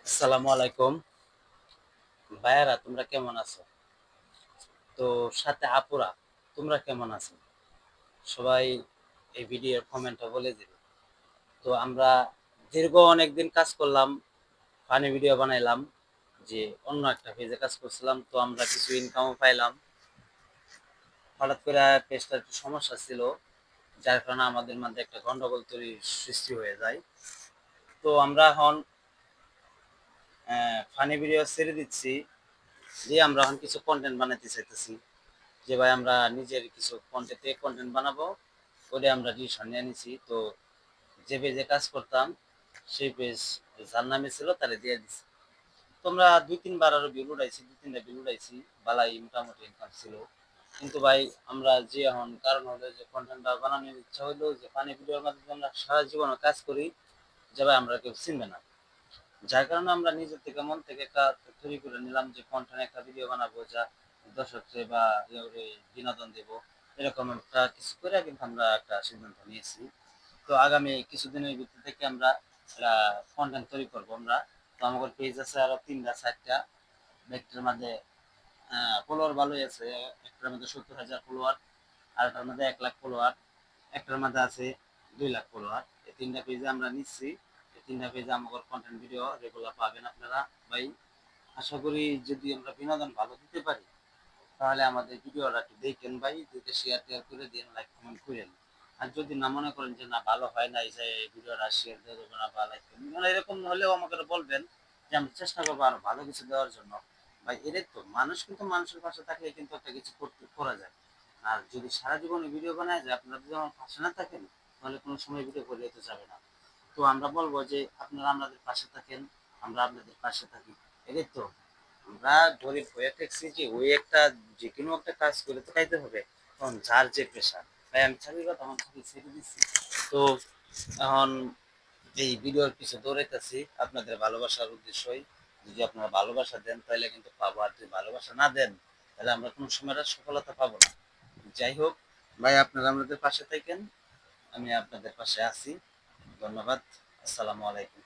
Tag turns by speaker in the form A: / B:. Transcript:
A: আসসালামু আলাইকুম। ভাইয়ারা তোমরা কেমন আছো? তো সাথে আপুরা তোমরা কেমন আছো? সবাই এই ভিডিওর কমেন্টে বলে দিবে। তো আমরা দীর্ঘ অনেকদিন কাজ করলাম, ফানি ভিডিও বানাইলাম, যে অন্য একটা পেজে কাজ করছিলাম, তো আমরা কিছু ইনকামও পাইলাম। হঠাৎ করে পেজটা একটু সমস্যা ছিল, যার কারণে আমাদের মধ্যে একটা গন্ডগোল তৈরির সৃষ্টি হয়ে যায়। তো আমরা এখন ফানি ভিডিও ছেড়ে দিচ্ছি, দিয়ে আমরা এখন কিছু কন্টেন্ট বানাইতে চাইতেছি। যে ভাই আমরা নিজের কিছু কন্টেন্ট বানাবো, ওটা আমরা ডিসিশন নিয়ে নিছি। তো যে পেজে কাজ করতাম সেই পেজ যার নামে ছিল তাহলে দিয়ে দিছি। তোমরা দুই তিনবার আরো বিল উঠাইছি, দুই তিনটা বিল উঠাইছি, বালাই মোটামুটি ইনকাম ছিল। কিন্তু ভাই আমরা যে এখন কারণ হলো যে কন্টেন্টটা বানানোর ইচ্ছা হইলো যে পানি ভিডিওর মাধ্যমে আমরা সারা জীবন কাজ করি, যে ভাই আমরা কেউ চিনবে না। যার কারণে আমরা নিজের থেকে মন থেকে একটা তৈরি করে নিলাম যে কন্টেন্ট একটা ভিডিও বানাবো, যা দর্শককে বা বিনোদন দেব, এরকম একটা কিছু করে কিন্তু আমরা একটা সিদ্ধান্ত নিয়েছি। তো আগামী কিছুদিনের ভিতর থেকে আমরা কন্টেন্ট তৈরি করবো আমরা। তো আমাদের পেজ আছে আরো তিনটা চারটা, একটার মধ্যে ফলোয়ার ভালোই আছে, একটার মধ্যে 70,000 ফলোয়ার, আর একটার মধ্যে 1 লাখ ফলোয়ার, একটার মধ্যে আছে 2 লাখ ফলোয়ার। এই তিনটা পেজে আমরা নিচ্ছি। এই তিনটা পেজে আমাদের কন্টেন্ট ভিডিও রেগুলার পাবেন আপনারা। ভাই আশা করি যদি আমরা বিনোদন ভালো দিতে পারি, তাহলে আমাদের ভিডিওটা একটু দেখেন ভাই, দেখে শেয়ার টেয়ার করে দিন, লাইক কমেন্ট করেন। আর যদি না মনে করেন যে না ভালো হয় না, এই যে এই ভিডিওটা শেয়ার দিয়ে দেবো না বা লাইক মানে এরকম হলেও আমাকে বলবেন, যে আমি চেষ্টা করবো আরো ভালো কিছু দেওয়ার জন্য। ভাই এটাই তো মানুষ, কিন্তু মানুষের পাশে থাকলে কিন্তু একটা কিছু করতে করা যায়। আর যদি সারা জীবনে ভিডিও বানায় যায়, আপনারা যদি আমার পাশে না থাকেন, তাহলে কোনো সময় ভিডিও করে যেতে যাবে না। তো আমরা বলবো যে আপনারা আমাদের পাশে থাকেন, আমরা আপনাদের পাশে থাকি। এটাই তো, আমরা গরিব হয়ে ঠেকছি যে ওই একটা যে কোনো একটা কাজ করে তো খাইতে হবে। এখন যার যে পেশা, ভাই আমি চাকরির কথা আমার চাকরি ছেড়ে দিচ্ছি। তো এখন এই ভিডিওর পিছনে দৌড়াইতেছি আপনাদের ভালোবাসার উদ্দেশ্যই। যদি আপনারা ভালোবাসা দেন তাহলে কিন্তু পাবো, আর যদি ভালোবাসা না দেন তাহলে আমরা কোনো সময় আর সফলতা পাবো না। যাই হোক ভাই, আপনারা আমাদের পাশে থাকেন, আমি আপনাদের পাশে আছি। ধন্যবাদ। আসসালামু আলাইকুম।